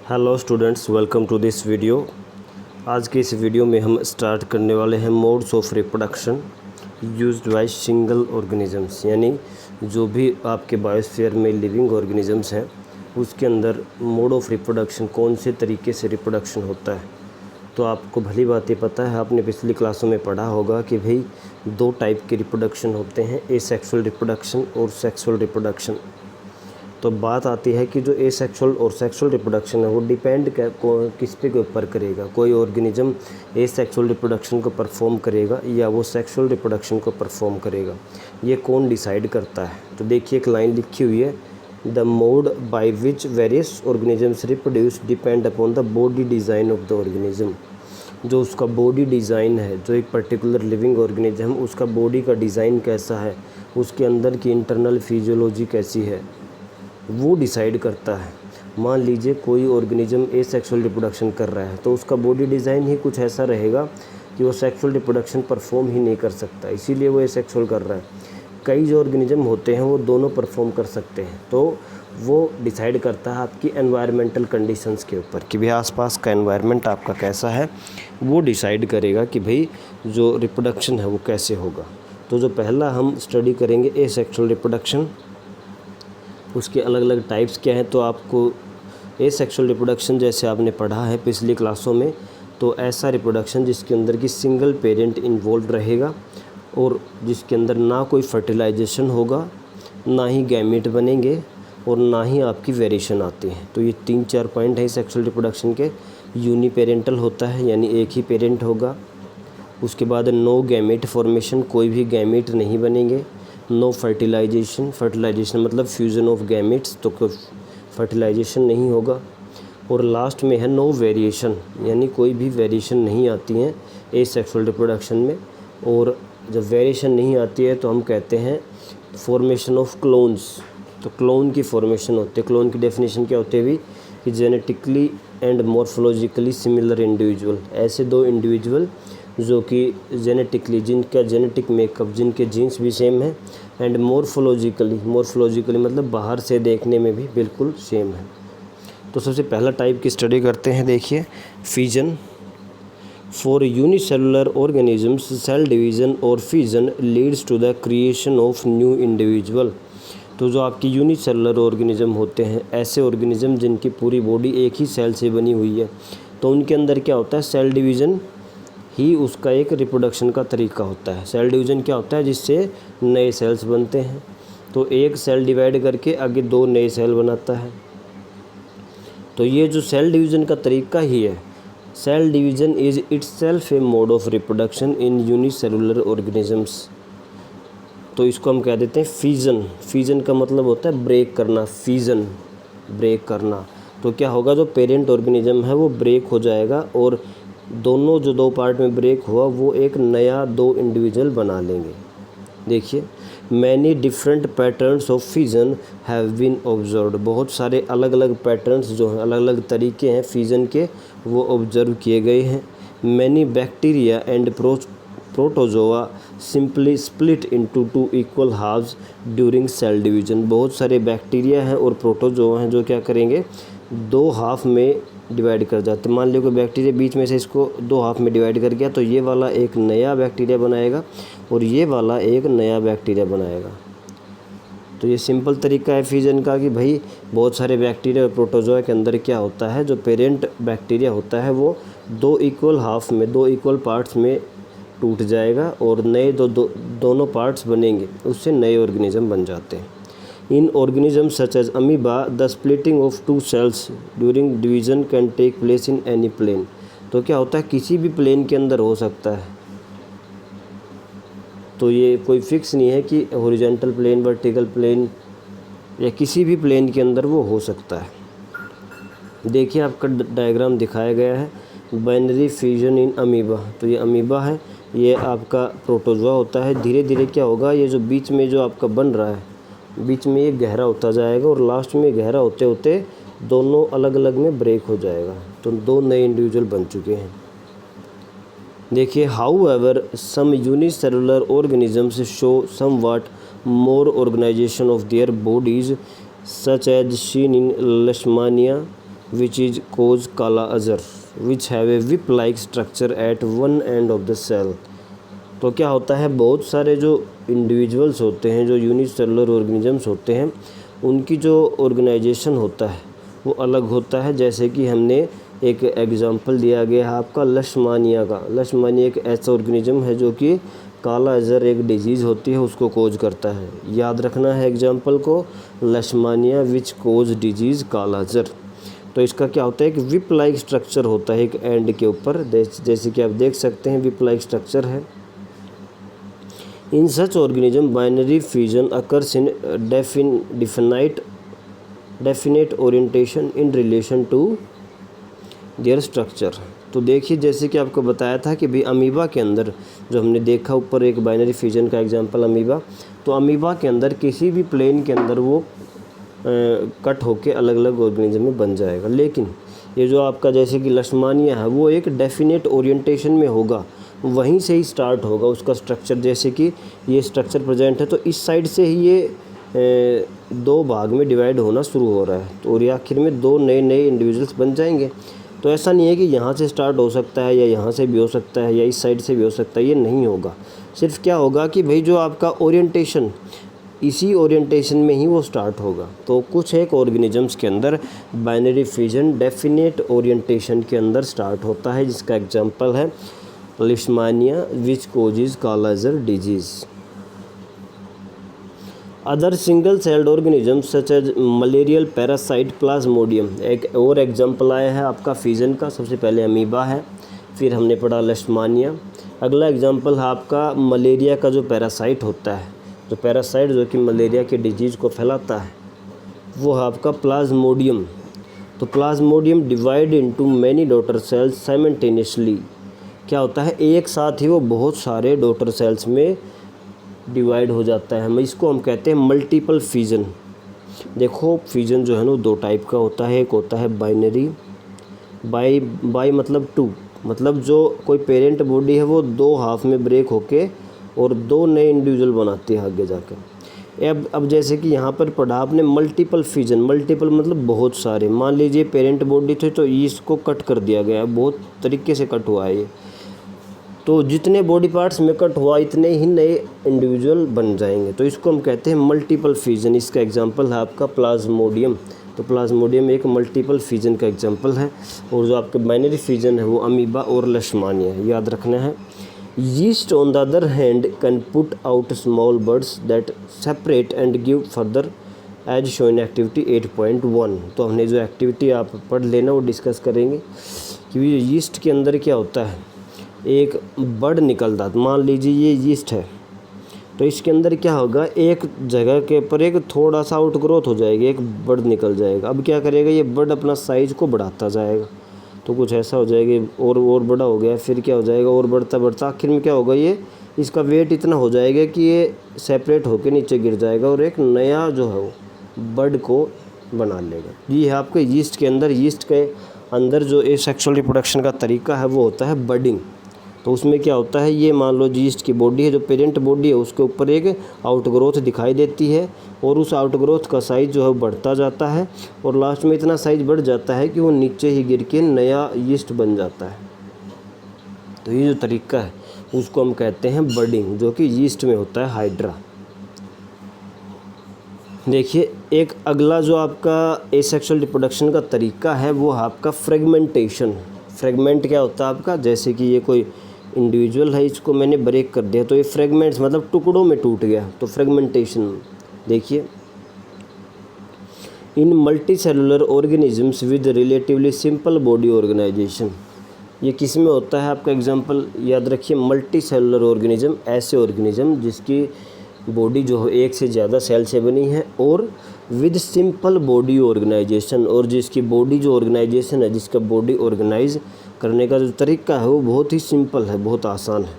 Hello students, welcome to this video. आज के इस वीडियो में हम स्टार्ट करने वाले हैं modes of reproduction used by single organisms, यानी जो भी आपके बायोस्फीयर में लिविंग ऑर्गेनिजम्स हैं उसके अंदर मोड ऑफ रिप्रोडक्शन कौन से तरीके से रिप्रोडक्शन होता है। तो आपको भली बात ही पता है, आपने पिछली क्लासों में पढ़ा होगा कि भाई दो टाइप के रिप्रोडक्शन होते हैं, एसेक्सुअल रिप्रोडक्शन और सेक्सुअल रिप्रोडक्शन। तो बात आती है कि जो एसेक्सुअल और सेक्सुअल रिप्रोडक्शन है वो डिपेंड किस पे के ऊपर करेगा। कोई ऑर्गेनिज्म एसेक्सुअल रिप्रोडक्शन को परफॉर्म करेगा या वो सेक्सुअल रिप्रोडक्शन को परफॉर्म करेगा, ये कौन डिसाइड करता है। तो देखिए एक लाइन लिखी हुई है, the mode by which various organisms reproduce depend upon the body design of the organism. जो उसका बॉडी डिज़ाइन है, जो एक पर्टिकुलर लिविंग ऑर्गेनिज्म उसका बॉडी का डिज़ाइन कैसा है, उसके अंदर की इंटरनल फिजियोलॉजी कैसी है, वो डिसाइड करता है। मान लीजिए कोई ऑर्गेनिज्म एसेक्सुअल रिप्रोडक्शन कर रहा है तो उसका बॉडी डिज़ाइन ही कुछ ऐसा रहेगा कि वो सेक्सुअल रिप्रोडक्शन परफॉर्म ही नहीं कर सकता, इसीलिए वो एसेक्सुअल कर रहा है। कई जो ऑर्गेनिज्म होते हैं वो दोनों परफॉर्म कर सकते हैं, तो वो डिसाइड करता है आपकी एनवायरमेंटल कंडीशंस के ऊपर कि भाई आसपास का एनवायरनमेंट आपका कैसा है, वो डिसाइड करेगा कि भाई जो रिप्रोडक्शन है वो कैसे होगा। तो जो पहला हम स्टडी करेंगे एसेक्सुअल रिप्रोडक्शन, उसके अलग अलग टाइप्स क्या हैं। तो आपको एसेक्सुअल रिप्रोडक्शन जैसे आपने पढ़ा है पिछली क्लासों में, तो ऐसा रिप्रोडक्शन जिसके अंदर की सिंगल पेरेंट इन्वॉल्व रहेगा और जिसके अंदर ना कोई फर्टिलाइजेशन होगा, ना ही गैमीट बनेंगे और ना ही आपकी वेरिएशन आती है। तो ये 3-4 पॉइंट है सेक्सुअल रिप्रोडक्शन के। यूनिपेरेंटल होता है, यानी एक ही पेरेंट होगा। उसके बाद नो गैमीट फॉर्मेशन, कोई भी गैमीट नहीं बनेंगे। नो फर्टिलाइजेशन, फर्टिलाइजेशन मतलब फ्यूज़न ऑफ गैमेट्स, तो कोई फर्टिलाइजेशन नहीं होगा। और लास्ट में है नो वेरिएशन, यानी कोई भी वेरिएशन नहीं आती हैं एसेक्सुअल रिप्रोडक्शन में। और जब वेरिएशन नहीं आती है तो हम कहते हैं फॉर्मेशन ऑफ क्लोन्स। तो क्लोन की फॉर्मेशन होती है। क्लोन की डेफिनेशन क्या होती है भी कि genetically and morphologically similar individual, ऐसे दो इंडिविजुअल जो कि जेनेटिकली, जिनका जेनेटिक मेकअप, जिनके जीन्स भी सेम है, एंड मॉर्फोलॉजिकली मतलब बाहर से देखने में भी बिल्कुल सेम है। तो सबसे पहला टाइप की स्टडी करते हैं। देखिए, fission. For unicellular organisms cell division और fission leads to the creation of new individual. तो जो आपकी यूनिसेलुलर ऑर्गेनिज्म होते हैं, ऐसे ऑर्गेनिज्म जिनकी पूरी बॉडी एक ही सेल से बनी हुई है, तो उनके अंदर क्या होता है, सेल डिवीज़न ही उसका एक रिप्रोडक्शन का तरीका होता है। सेल डिवीज़न क्या होता है, जिससे नए सेल्स बनते हैं। तो एक सेल डिवाइड करके आगे दो नए सेल बनाता है। तो ये जो सेल डिवीज़न का तरीका ही है, cell division is itself a mode of reproduction in unicellular organisms. तो इसको हम कह देते हैं फिजन। फिजन का मतलब होता है ब्रेक करना, फिजन ब्रेक करना। तो क्या होगा, जो पेरेंट ऑर्गेनिज्म है वो ब्रेक हो जाएगा और दोनों जो दो पार्ट में ब्रेक हुआ वो एक नया दो इंडिविजुअल बना लेंगे। देखिए, many different patterns of fission have been observed. बहुत सारे अलग अलग पैटर्न्स जो हैं, अलग अलग तरीके हैं फिजन के, वो ऑब्जर्व किए गए हैं। Many bacteria and protozoa simply split into 2 equal halves during cell division. बहुत सारे बैक्टीरिया हैं और प्रोटोजोआ हैं जो क्या करेंगे, 2 हाफ में डिवाइड कर जाते। मान लो कोई बैक्टीरिया बीच में से इसको 2 हाफ में डिवाइड कर गया, तो ये वाला एक नया बैक्टीरिया बनाएगा और ये वाला एक नया बैक्टीरिया बनाएगा। तो ये सिंपल तरीका है फिजन का कि भाई बहुत सारे बैक्टीरिया और प्रोटोजोआ के अंदर क्या होता है, जो पेरेंट बैक्टीरिया होता है वो 2 इक्वल हाफ में, 2 इक्वल पार्ट्स में टूट जाएगा और नए दोनों पार्ट्स बनेंगे, उससे नए ऑर्गेनिज्म बन जाते हैं। In organisms such as amoeba the splitting of 2 cells during division can take place in any plane. तो क्या होता है, किसी भी प्लेन के अंदर हो सकता है। तो ये कोई फिक्स नहीं है कि हॉरिजॉन्टल प्लेन, वर्टिकल प्लेन या किसी भी प्लेन के अंदर वो हो सकता है। देखिए आपका डायग्राम दिखाया गया है, बाइनरी फ्यूजन इन अमीबा। तो ये अमीबा है, ये आपका प्रोटोजोआ होता है। धीरे धीरे क्या होगा, ये जो बीच में जो आपका बन रहा है, बीच में ये गहरा होता जाएगा और लास्ट में गहरा होते होते दोनों अलग अलग में ब्रेक हो जाएगा। तो 2 नए इंडिविजुअल बन चुके हैं। देखिए, however some unicellular organisms show somewhat more organisation of their bodies such as seen in Leishmania which is cause kala azar which have a whip like structure at one end of the cell. तो क्या होता है, बहुत सारे जो individuals होते हैं, जो यूनिसेलुलर ऑर्गेनिजम्स होते हैं, उनकी जो ऑर्गेनाइजेशन होता है वो अलग होता है। जैसे कि हमने एक एग्जांपल दिया गया है आपका लशमानिया का। लशमानिया एक ऐसा ऑर्गेनिज्म है जो कि काला अजर एक डिजीज़ होती है उसको कोज करता है। याद रखना है एग्जांपल को, लशमानिया विच कोज डिजीज़ काला अजर। तो इसका क्या होता है, एक विप लाइक स्ट्रक्चर होता है एक एंड के ऊपर, जैसे कि आप देख सकते हैं विप लाइक स्ट्रक्चर है। In such organism binary fusion occurs in definite orientation in relation to their structure. तो देखिए, जैसे कि आपको बताया था कि भाई अमीबा के अंदर जो हमने देखा ऊपर एक बाइनरी फ्यूजन का एग्जांपल अमीबा, तो अमीबा के अंदर किसी भी प्लेन के अंदर वो कट होके अलग अलग ऑर्गेनिज्म में बन जाएगा। लेकिन ये जो आपका जैसे कि लशमानिया है वो एक डेफिनेट ओरिएंटेशन में होगा, वहीं से ही स्टार्ट होगा उसका स्ट्रक्चर। जैसे कि ये स्ट्रक्चर प्रेजेंट है तो इस साइड से ही ये दो भाग में डिवाइड होना शुरू हो रहा है, तो और आखिर में दो नए नए इंडिविजुअल्स बन जाएंगे। तो ऐसा नहीं है कि यहाँ से स्टार्ट हो सकता है या यहाँ से भी हो सकता है या इस साइड से भी हो सकता है, ये नहीं होगा। सिर्फ क्या होगा कि भाई जो आपका ओरिएंटेशन, इसी ओरिएंटेशन में ही वो स्टार्ट होगा। तो कुछ एक ऑर्गेनिजम्स के अंदर बाइनरी फ्यूजन डेफिनेट ओरिएंटेशन के अंदर स्टार्ट होता है, जिसका एग्जांपल है लिशमानिया विच causes kala azar disease. Other single celled organisms such as malarial parasite plasmodium. एक और एग्जांपल आया है आपका फ्यूजन का, सबसे पहले अमीबा है, फिर हमने पढ़ा लिशमानिया। अगला एग्जांपल है आपका मलेरिया का जो पैरासाइट होता है, जो पैरासाइट जो कि मलेरिया के डिजीज़ को फैलाता है, वो है आपका प्लाज्मोडियम। तो Plasmodium divide into many daughter cells simultaneously. क्या होता है, एक साथ ही वो बहुत सारे डॉटर सेल्स में डिवाइड हो जाता है। इसको हम कहते हैं मल्टीपल फ्यूजन। देखो फ्यूजन जो है ना दो टाइप का होता है, एक होता है बाइनरी, बाई मतलब टू, मतलब जो कोई पेरेंट बॉडी है वो दो हाफ में ब्रेक होके और दो नए इंडिविजुअल बनाती है आगे जाकर। अब जैसे कि यहाँ पर पढ़ा आपने मल्टीपल फ्यूजन, मल्टीपल मतलब बहुत सारे। मान लीजिए पेरेंट बॉडी थे तो इसको कट कर दिया गया है, बहुत तरीके से कट हुआ है ये, तो जितने बॉडी पार्ट्स में कट हुआ इतने ही नए इंडिविजुअल बन जाएंगे। तो इसको हम कहते हैं मल्टीपल फ्यूजन। इसका एग्जांपल है आपका प्लाज्मोडियम। तो प्लाज्मोडियम एक मल्टीपल फ्यूजन का एग्जांपल है। और जो आपके बाइनरी फ्यूजन है वो अमीबा और लशमानिया है, याद रखना है। Yeast on the other hand can put out small buds that separate and give further as shown activity 8.1। तो हमने जो एक्टिविटी आप पढ़ लेना वो डिस्कस करेंगे कि यीस्ट के अंदर क्या होता है, एक बर्ड निकलता, मान लीजिए ये यीस्ट है, तो इसके अंदर क्या होगा, एक जगह के ऊपर एक थोड़ा सा आउट ग्रोथ हो जाएगी, एक बर्ड निकल जाएगा। अब क्या करेगा, ये बर्ड अपना साइज़ को बढ़ाता जाएगा, तो कुछ ऐसा हो जाएगा और बड़ा हो गया, फिर क्या हो जाएगा और बढ़ता बढ़ता आखिर में क्या होगा, ये इसका वेट इतना हो जाएगा कि ये सेपरेट होकर नीचे गिर जाएगा और एक नया जो है वो बर्ड को बना लेगा। ये है आपके यीस्ट के अंदर। यीस्ट के अंदर जो एसेक्सुअल रिप्रोडक्शन का तरीका है वो होता है बडिंग। तो उसमें क्या होता है, ये मान लो यीस्ट की बॉडी है, जो पेरेंट बॉडी है उसके ऊपर एक आउटग्रोथ दिखाई देती है और उस आउटग्रोथ का साइज़ जो है बढ़ता जाता है और लास्ट में इतना साइज़ बढ़ जाता है कि वो नीचे ही गिर के नया यीस्ट बन जाता है। तो ये जो तरीका है उसको हम कहते हैं बडिंग, जो कि यीस्ट में होता है हाइड्रा। देखिए एक अगला जो आपका एसेक्सुअल रिप्रोडक्शन का तरीका है वो है आपका फ्रेगमेंटेशन। फ्रेगमेंट क्या होता है आपका, जैसे कि ये कोई इंडिविजुअल है, इसको मैंने ब्रेक कर दिया तो ये फ्रेगमेंट्स मतलब टुकड़ों में टूट गया, तो फ्रेगमेंटेशन। देखिए in multi cellular organisms with relatively simple body organisation, ये किस में होता है आपका एग्जांपल याद रखिए, मल्टी सेलुलर ऑर्गेनिज्म, ऐसे ऑर्गेनिज्म जिसकी बॉडी जो है एक से ज़्यादा सेल से बनी है और विद सिंपल बॉडी ऑर्गेनाइजेशन, और जिसकी बॉडी जो ऑर्गेनाइजेशन है, जिसका बॉडी ऑर्गेनाइज करने का जो तरीका है वो बहुत ही सिंपल है, बहुत आसान है।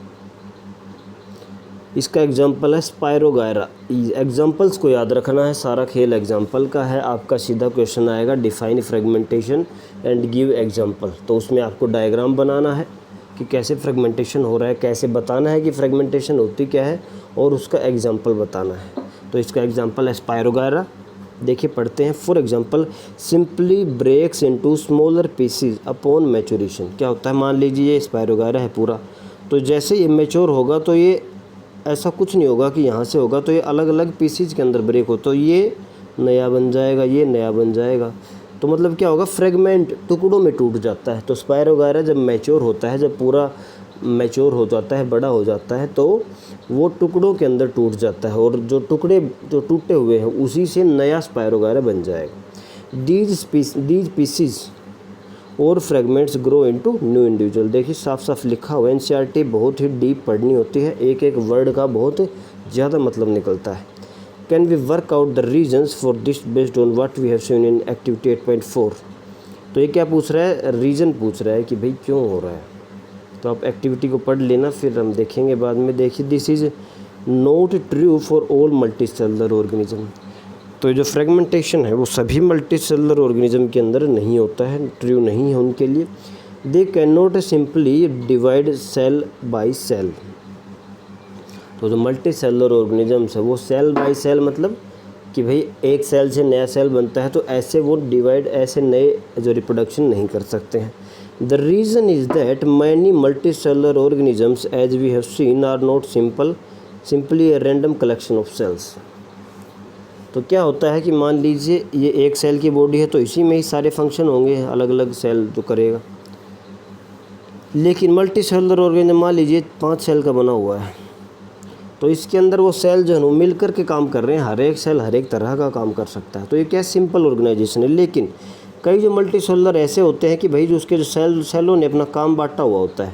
इसका एग्जांपल है स्पायरोगायरा। एग्जांपल्स को याद रखना है, सारा खेल एग्जांपल का है। आपका सीधा क्वेश्चन आएगा define fragmentation and give example, तो उसमें आपको डायग्राम बनाना है कि कैसे फ्रेगमेंटेशन हो रहा है, कैसे बताना है कि फ्रेगमेंटेशन होती क्या है और उसका एग्जांपल बताना है। तो इसका एग्जांपल है स्पायरोगायरा। देखिए पढ़ते हैं। For example simply breaks into smaller pieces upon maturation. क्या होता है, मान लीजिए ये स्पायरोगायरा है पूरा, तो जैसे ये मैच्योर होगा तो ये ऐसा कुछ नहीं होगा कि यहाँ से होगा तो ये अलग अलग पीसीज के अंदर ब्रेक हो, तो ये नया बन जाएगा, ये नया बन जाएगा। तो मतलब क्या होगा, फ्रेगमेंट टुकड़ों में टूट जाता है। तो स्पायरोगायरा जब मैच्योर होता है, जब पूरा मैच्योर हो जाता है, बड़ा हो जाता है, तो वो टुकड़ों के अंदर टूट जाता है और जो टुकड़े जो टूटे हुए हैं उसी से नया स्पायरोगायरा बन जाएगा। दीज पीसीज और fragments grow into new individual. देखिए साफ साफ लिखा हुआ है। एनसीईआरटी बहुत ही डीप पढ़नी होती है, एक एक वर्ड का बहुत ज़्यादा मतलब निकलता है। Can we work out the reasons for this based on what we have seen in activity 8.4। तो ये क्या पूछ रहा है, रीज़न पूछ रहा है कि भाई क्यों हो रहा है। तो आप एक्टिविटी को पढ़ लेना, फिर हम देखेंगे बाद में। देखिए this is not true for all multi cellular organism. तो जो फ्रेगमेंटेशन है वो सभी मल्टी सेलुलर ऑर्गेनिज्म के अंदर नहीं होता है, ट्रू नहीं है उनके लिए। They can not simply divide cell by cell. तो जो मल्टी सेलुलर ऑर्गेनिजम्स है वो सेल बाय सेल मतलब कि भाई एक सेल से नया सेल बनता है, तो ऐसे वो डिवाइड, ऐसे नए जो रिप्रोडक्शन नहीं कर सकते हैं। The reason is that many multi cellular organisms as we have seen are not simply a random collection of cells. तो क्या होता है कि मान लीजिए ये एक सेल की बॉडी है, तो इसी में ही सारे फंक्शन होंगे, अलग अलग सेल जो करेगा। लेकिन मल्टी सेलुलर ऑर्गेनिज्म मान लीजिए 5 सेल का बना हुआ है, तो इसके अंदर वो सेल जो है वो मिल कर के काम कर रहे हैं, हर एक सेल हर एक तरह का काम कर सकता है। तो ये क्या सिंपल ऑर्गेनाइजेशन है। लेकिन कई जो मल्टी सेलुलर ऐसे होते हैं कि भाई जो उसके जो सेलों ने अपना काम बांटा हुआ होता है,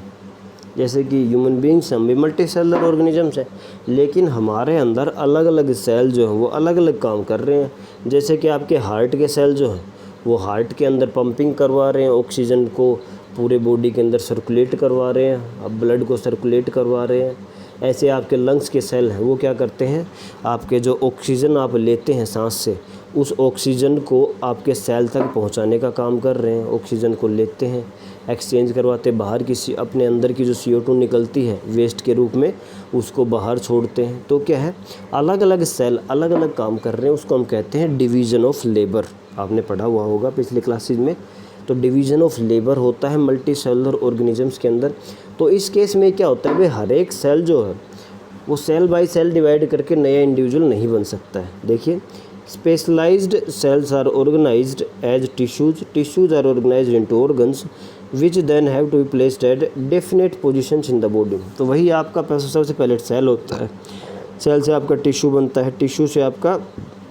जैसे कि ह्यूमन बींग्स हम भी मल्टी सेलुलर ऑर्गेनिजम्स हैं, लेकिन हमारे अंदर अलग अलग सेल जो हैं वो अलग अलग काम कर रहे हैं। जैसे कि आपके हार्ट के सेल जो हैं वो हार्ट के अंदर पंपिंग करवा रहे हैं, ऑक्सीजन को पूरे बॉडी के अंदर सर्कुलेट करवा रहे हैं, अब ब्लड को सर्कुलेट करवा रहे हैं। ऐसे आपके लंग्स के सेल हैं वो क्या करते हैं, आपके जो ऑक्सीजन आप लेते हैं सांस से, उस ऑक्सीजन को आपके सेल तक पहुंचाने का काम कर रहे हैं। ऑक्सीजन को लेते हैं, एक्सचेंज करवाते, बाहर की अपने अंदर की जो CO2 निकलती है वेस्ट के रूप में, उसको बाहर छोड़ते हैं। तो क्या है, अलग अलग सेल अलग अलग काम कर रहे हैं, उसको हम कहते हैं डिवीज़न ऑफ लेबर। आपने पढ़ा हुआ होगा पिछले क्लासेज में। तो डिवीज़न ऑफ लेबर होता है मल्टी सेलुलर ऑर्गेनिजम्स के अंदर। तो इस केस में क्या होता है भाई, हर एक सेल जो है वो सेल बाय सेल डिवाइड करके नया इंडिविजुअल नहीं बन सकता है। देखिए specialised cells are organised as tissues are organised into organs which then have to be placed at definite positions in the body. तो वही आपका सबसे पहले सेल होता है, सेल से आपका टिश्यू बनता है, टिश्यू से आपका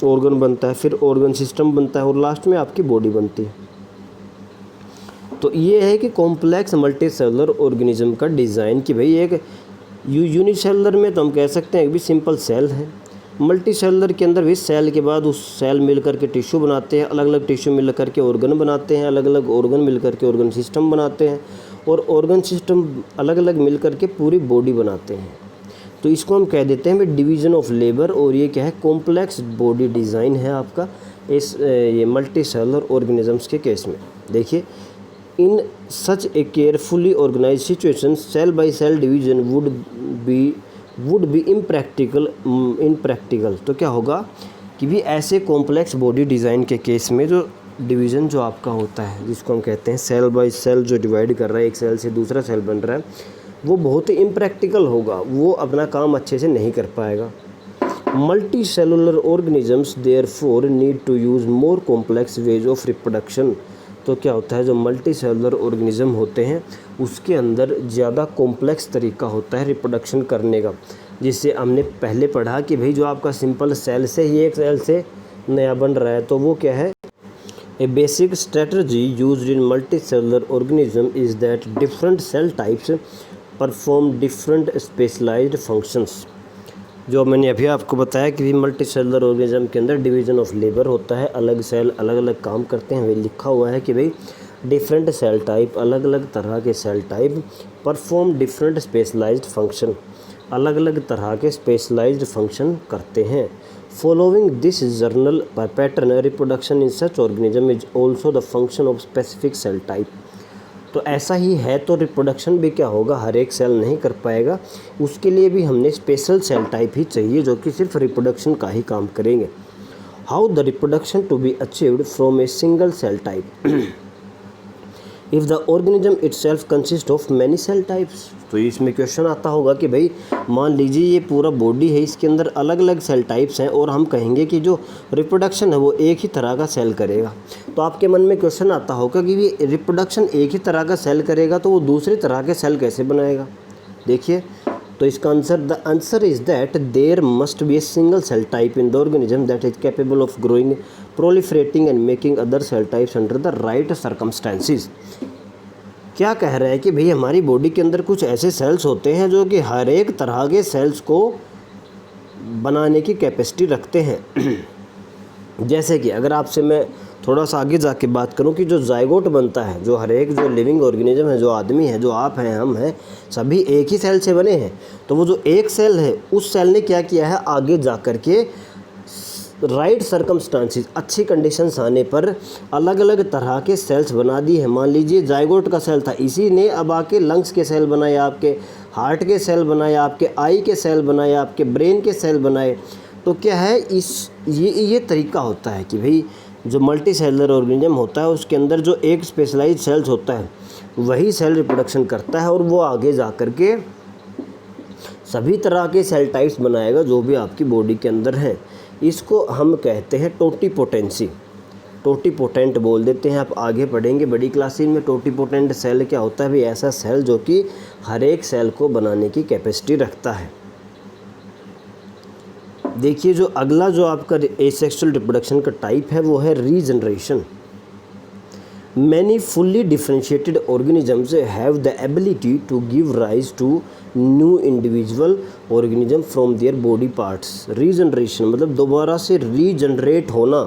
ऑर्गन बनता है, फिर ऑर्गन सिस्टम बनता है और लास्ट में आपकी बॉडी बनती है। तो ये है कि कॉम्प्लेक्स मल्टी सेलुलर ऑर्गेनिज्म का डिज़ाइन, कि भाई एक यूनिसेलुलर में तो हम कह सकते हैं कि भी सिंपल सेल है, मल्टी सेलुलर के अंदर भी सेल के बाद उस सेल मिल कर के टिश्यू बनाते हैं, अलग अलग टिश्यू मिल कर के ऑर्गन बनाते हैं, अलग अलग ऑर्गन मिल कर के ऑर्गन सिस्टम बनाते हैं, और ऑर्गन सिस्टम अलग अलग मिल कर के पूरी बॉडी बनाते हैं। तो इसको हम कह देते हैं भाई डिवीज़न ऑफ लेबर। और ये क्या है, कॉम्प्लेक्स बॉडी डिज़ाइन है आपका इस ये मल्टी सेलुलर ऑर्गेनिजम्स के केस में। देखिए in such a carefully organised situation cell by cell division would be impractical. तो क्या होगा कि भी ऐसे कॉम्प्लेक्स बॉडी डिज़ाइन के केस में जो डिवीज़न जो आपका होता है, जिसको हम कहते हैं सेल बाय सेल जो डिवाइड कर रहा है, एक सेल से दूसरा सेल बन रहा है, वो बहुत ही इम्प्रैक्टिकल होगा, वो अपना काम अच्छे से नहीं कर पाएगा। Multi cellular organisms therefore need to use more complex ways of reproduction. तो क्या होता है, जो मल्टी सेलुलर ऑर्गेनिज्म होते हैं उसके अंदर ज़्यादा कॉम्प्लेक्स तरीका होता है रिप्रोडक्शन करने का। जिससे हमने पहले पढ़ा कि भाई जो आपका सिंपल सेल से ही एक सेल से नया बन रहा है, तो वो क्या है, a basic strategy used in multi cellular organism is that different cell types perform different specialised functions. जो मैंने अभी आपको बताया कि मल्टी सेलुलर ऑर्गेनिज्म के अंदर डिवीज़न ऑफ लेबर होता है, अलग सेल अलग अलग काम करते हैं। वही लिखा हुआ है कि भाई डिफरेंट सेल टाइप, अलग अलग तरह के cell type perform different specialised function, अलग अलग तरह के स्पेशलाइज्ड फंक्शन करते हैं। Following this general pattern reproduction in such organism is also the function of specific cell type. तो ऐसा ही है, तो रिप्रोडक्शन भी क्या होगा, हर एक सेल नहीं कर पाएगा, उसके लिए भी हमने स्पेशल सेल टाइप ही चाहिए जो कि सिर्फ रिप्रोडक्शन का ही काम करेंगे। How the reproduction to be achieved from a single cell type if the organism itself consist of many cell types. तो इसमें क्वेश्चन आता होगा कि भाई मान लीजिए ये पूरा बॉडी है, इसके अंदर अलग अलग सेल टाइप्स हैं और हम कहेंगे कि जो रिप्रोडक्शन है वो एक ही तरह का सेल करेगा। तो आपके मन में क्वेश्चन आता होगा कि ये रिप्रोडक्शन एक ही तरह का सेल करेगा तो वो दूसरी तरह के सेल कैसे बनाएगा। देखिए, तो इसका answer, the answer is that there must be a single cell type in the organism that is capable of growing, proliferating and making other cell types under the right circumstances. क्या कह रहा है कि भाई हमारी बॉडी के अंदर कुछ ऐसे सेल्स होते हैं जो कि हर एक तरह के सेल्स को बनाने की कैपेसिटी रखते हैं। जैसे कि अगर आपसे मैं थोड़ा सा आगे जाके बात करूं कि जो जाइगोट बनता है, जो हर एक जो लिविंग ऑर्गेनिज्म है, जो आदमी है, जो आप हैं, हम हैं, सभी एक ही सेल से बने हैं। तो वो जो एक सेल है, उस सेल ने क्या किया है, आगे जा कर के राइट सर्कमस्टांसेस, अच्छी कंडीशंस आने पर अलग अलग तरह के सेल्स बना दिए हैं। मान लीजिए जाइगोट का सेल था, इसी ने अब आके लंग्स के सेल बनाए, आपके हार्ट के सेल बनाए, आपके आई के सेल बनाए, आपके ब्रेन के सेल बनाए। तो क्या है, ये तरीका होता है कि भाई जो मल्टी सेलुलर ऑर्गेनिज्म होता है उसके अंदर जो एक स्पेशलाइज्ड सेल्स होता है वही सेल रिप्रोडक्शन करता है और वो आगे जा कर के सभी तरह के सेल टाइप्स बनाएगा जो भी आपकी बॉडी के अंदर है। इसको हम कहते हैं टोटीपोटेंसी, टोटीपोटेंट बोल देते हैं। आप आगे पढ़ेंगे बड़ी क्लासेस में टोटीपोटेंट सेल क्या होता है। भाई ऐसा सेल जो कि हर एक सेल को बनाने की कैपेसिटी रखता है। देखिए, जो अगला जो आपका एसेक्सुअल रिप्रोडक्शन का टाइप है वो है regeneration. Many fully differentiated organisms have the ability to give rise to new individual organism from their body parts. Regeneration मतलब दोबारा से रीजनरेट होना,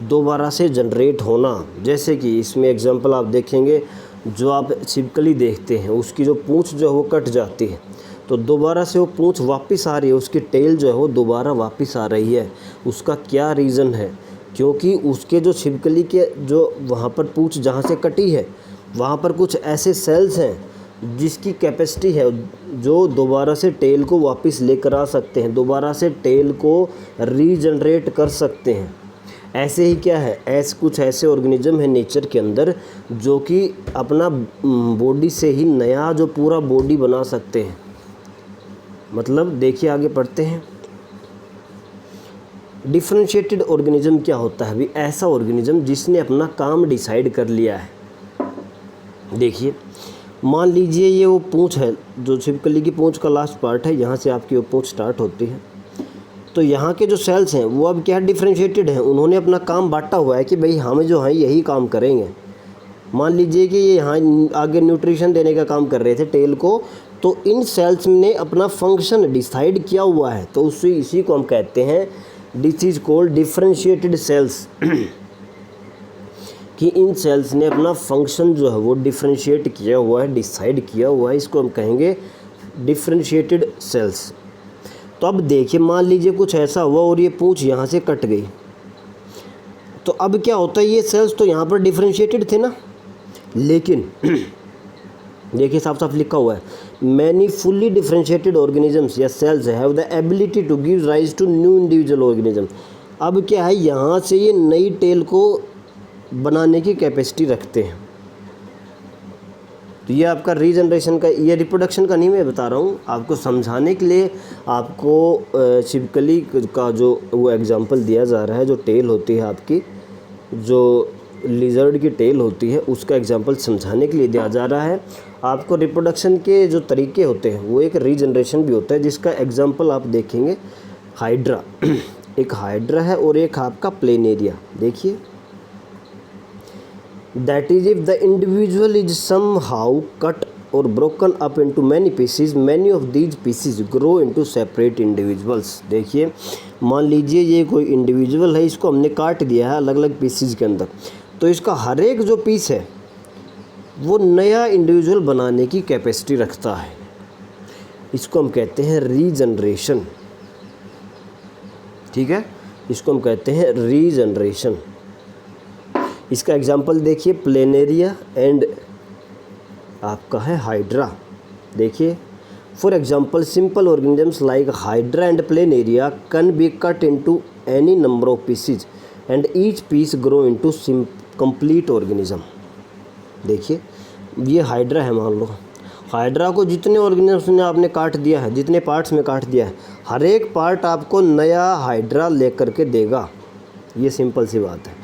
दोबारा से जनरेट होना। जैसे कि इसमें एग्जांपल आप देखेंगे, जो आप छिपकली देखते हैं उसकी जो पूँछ जो है वो कट जाती है तो दोबारा से वो पूँछ वापस आ रही है, उसकी टेल जो है वो दोबारा वापस आ रही है। उसका क्या रीज़न है, क्योंकि उसके जो छिपकली के जो वहाँ पर पूँछ जहाँ से कटी है वहाँ पर कुछ ऐसे सेल्स हैं जिसकी कैपेसिटी है जो दोबारा से टेल को वापस लेकर आ सकते हैं, दोबारा से टेल को रीजनरेट कर सकते हैं। ऐसे ही क्या है, कुछ ऐसे ऑर्गेनिज्म है नेचर के अंदर जो कि अपना बॉडी से ही नया जो पूरा बॉडी बना सकते हैं। मतलब देखिए, आगे पढ़ते हैं। डिफरेंशिएटेड ऑर्गेनिज्म क्या होता है? भी ऐसा ऑर्गेनिज्म जिसने अपना काम डिसाइड कर लिया है। देखिए, मान लीजिए ये वो पूँछ है, जो छिपकली की पूँछ का लास्ट पार्ट है, यहाँ से आपकी वो पूँछ स्टार्ट होती है। तो यहाँ के जो सेल्स हैं वो अब क्या डिफरेंशिएटेड हैं, उन्होंने अपना काम बांटा हुआ है कि भाई हम जो हैं यही काम करेंगे। मान लीजिए कि ये यहाँ आगे न्यूट्रिशन देने का काम कर रहे थे टेल को, तो इन सेल्स ने अपना फंक्शन डिसाइड किया हुआ है, तो इसी को हम कहते हैं, this is called differentiated sales. कि इन सेल्स ने अपना फंक्शन जो है वो डिफरेंशिएट किया हुआ है, डिसाइड किया हुआ है, इसको हम कहेंगे डिफरेंशिएटेड सेल्स। तो अब देखिए, मान लीजिए कुछ ऐसा हुआ और ये पूँछ यहाँ से कट गई, तो अब क्या होता है, ये सेल्स तो यहाँ पर डिफरेंशिएटेड थे ना, लेकिन देखिए साफ साफ लिखा हुआ है, मैनी फुल्ली डिफरेंशिएटेड ऑर्गेनिजम्स या cells have the ability to give rise to new individual organism. अब क्या है, यहाँ से ये नई टेल को बनाने की कैपेसिटी रखते हैं। तो ये आपका रीजनरेशन का, ये रिप्रोडक्शन का नहीं मैं बता रहा हूँ, आपको समझाने के लिए आपको छिपकली का जो वो एग्जांपल दिया जा रहा है। जो टेल होती है आपकी, जो लिजर्ड की टेल होती है, उसका एग्जांपल समझाने के लिए दिया जा रहा है। आपको रिप्रोडक्शन के जो तरीके होते हैं वो एक रीजनरेशन भी होता है, जिसका एग्जांपल आप देखेंगे हाइड्रा। एक हाइड्रा है और एक आपका प्लेनेरिया। देखिए, that is if the individual is somehow cut और broken up into many pieces, many of these pieces grow into separate individuals. देखिए, मान लीजिए ये कोई इंडिविजुअल है, इसको हमने काट दिया है अलग अलग पीसीज के अंदर, तो इसका हर एक जो पीस है वो नया इंडिविजुअल बनाने की कैपेसिटी रखता है। इसको हम कहते हैं रीजनरेशन। ठीक है, इसको हम कहते हैं रीजनरेशन। इसका एग्जांपल देखिए, प्लेनेरिया एंड आपका है हाइड्रा। देखिए, for example simple organisms like hydra and planaria can be cut into any number of pieces. And each piece grow into complete organism. देखिए ये हाइड्रा है, मान लो हाइड्रा को जितने ऑर्गेनिजम्स ने आपने काट दिया है, जितने पार्ट्स में काट दिया है, हर एक पार्ट आपको नया हाइड्रा लेकर के देगा। ये सिंपल सी बात है।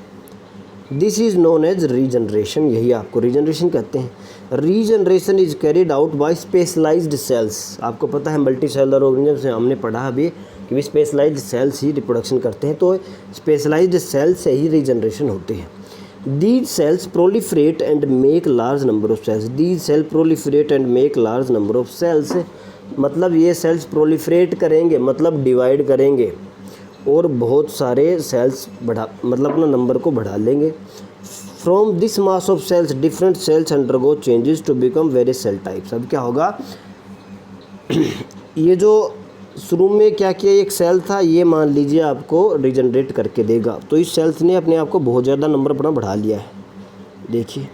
This is known as regeneration, यही आपको रीजनरेशन कहते हैं। Regeneration is carried out by specialised cells. आपको पता है मल्टी सेलुलर ऑर्गेनिज्म से हमने पढ़ा अभी कि स्पेशलाइज्ड सेल्स ही रिप्रोडक्शन करते हैं, तो स्पेशलाइज्ड सेल से ही रीजनरेशन होती है। These cells proliferate and make large number of cells. These cells proliferate and make large number of cells. मतलब ये सेल्स प्रोलिफरेट करेंगे, मतलब डिवाइड करेंगे और बहुत सारे सेल्स मतलब अपना नंबर को बढ़ा लेंगे। From this mass of cells different cells undergo changes to become various cell types. अब क्या होगा, ये जो शुरू में क्या किया, एक सेल था, ये मान लीजिए आपको रीजनरेट करके देगा, तो इस सेल्स ने अपने आप को बहुत ज़्यादा नंबर अपना बढ़ा लिया है। देखिए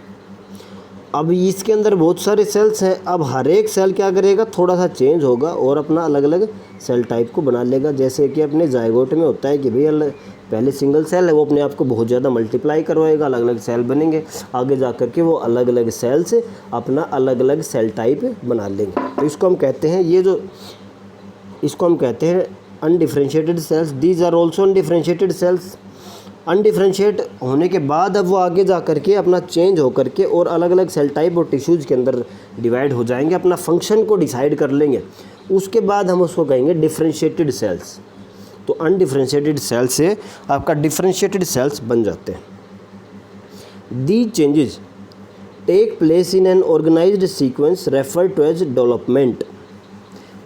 अब इसके अंदर बहुत सारे सेल्स हैं, अब हर एक सेल क्या करेगा, थोड़ा सा चेंज होगा और अपना अलग अलग सेल टाइप को बना लेगा। जैसे कि अपने जायगोट में होता है कि भाई पहले सिंगल सेल है, वो अपने आप को बहुत ज़्यादा मल्टीप्लाई करवाएगा, अलग अलग सेल बनेंगे, आगे जा कर के वो अलग अलग सेल से अपना अलग अलग सेल टाइप बना लेंगे। तो इसको हम कहते हैं इसको हम कहते हैं undifferentiated cells. These are also undifferentiated cells. Undifferentiate होने के बाद अब वो आगे जा कर के अपना चेंज हो कर के और अलग अलग सेल टाइप और टिश्यूज़ के अंदर डिवाइड हो जाएंगे, अपना फंक्शन को डिसाइड कर लेंगे, उसके बाद हम उसको कहेंगे डिफरेंशिएटेड सेल्स। तो अनडिफरेंशिएटेड सेल से आपका डिफरेंशिएटेड सेल्स बन जाते हैं। These changes take place in an organised sequence refer to as development.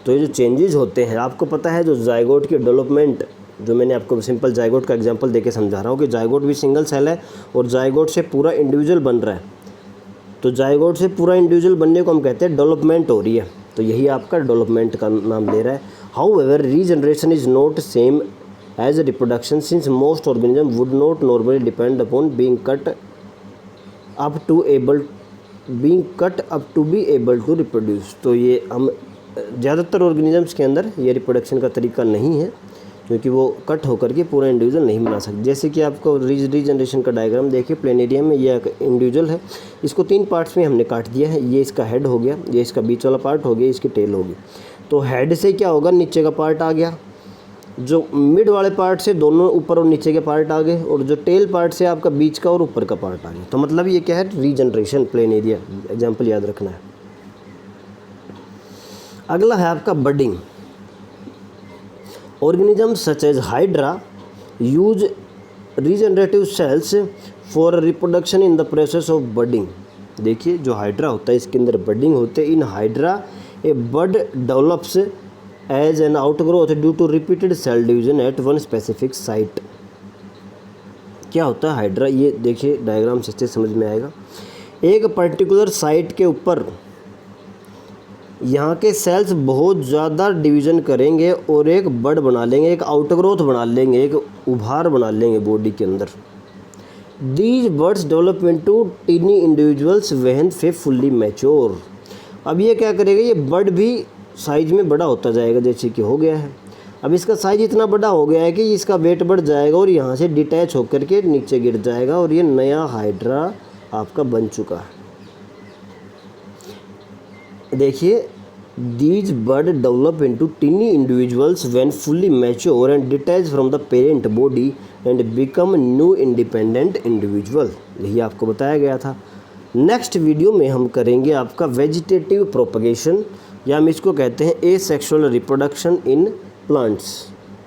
तो ये जो चेंजेस होते हैं, आपको पता है जो जायगोट की डेवलपमेंट, जो मैंने आपको सिंपल जायगोट का एग्जांपल देके समझा रहा हूँ कि जायगोट भी सिंगल सेल है और जायगोट से पूरा इंडिविजुअल बन रहा है, तो जायगोट से पूरा इंडिविजुअल बनने को हम कहते हैं डेवलपमेंट हो रही है, तो यही आपका डेवलपमेंट का नाम ले रहा है। However regeneration is not same as reproduction since most organism would not normally depend upon being cut up to be able to reproduce. तो ये हम ज़्यादातर ऑर्गेनिजम्स के अंदर ये रिप्रोडक्शन का तरीका नहीं है, क्योंकि वो कट होकर के पूरा इंडिविजुअल नहीं बना सकते। जैसे कि आपको रीजनरेशन का डायग्राम देखिए, प्लेनेरियम में ये इंडिविजुअल है, इसको 3 पार्ट्स में हमने काट दिया है। ये इसका हेड हो गया, ये इसका बीच वाला पार्ट हो गया, इसकी टेल होगी। तो हेड से क्या होगा, नीचे का पार्ट आ गया, जो मिड वाले पार्ट से दोनों ऊपर और नीचे के पार्ट आ गए, और जो टेल पार्ट से आपका बीच का और ऊपर का पार्ट आ गया। तो मतलब ये क्या है, रीजनरेशन, प्लेनेरिया एग्जाम्पल याद रखना है। अगला है आपका budding. Organism such as hydra use regenerative cells for reproduction in the process of budding. देखिए जो हाइड्रा होता है इसके अंदर बडिंग होते हैं। In hydra a bud develops as an outgrowth due to repeated cell division at one specific site. क्या होता है हाइड्रा, ये देखिए डायग्राम से समझ में आएगा। एक पर्टिकुलर साइट के ऊपर यहाँ के सेल्स बहुत ज़्यादा डिवीज़न करेंगे और एक बड बना लेंगे, एक आउटग्रोथ बना लेंगे, एक उभार बना लेंगे बॉडी के अंदर। These buds develop into tiny individuals when they fully mature. अब ये क्या करेगा, ये बड भी साइज में बड़ा होता जाएगा, जैसे कि हो गया है। अब इसका साइज इतना बड़ा हो गया है कि इसका वेट बढ़ जाएगा और यहाँ से डिटैच होकर के नीचे गिर जाएगा और ये नया हाइड्रा आपका बन चुका है। देखिए these bird develop into tiny individuals when fully mature and detach from the parent body and become new independent individual। यही आपको बताया गया था। नेक्स्ट वीडियो में हम करेंगे आपका वेजिटेटिव प्रोपगेशन, या हम इसको कहते हैं एसेक्सुअल रिप्रोडक्शन इन प्लांट्स।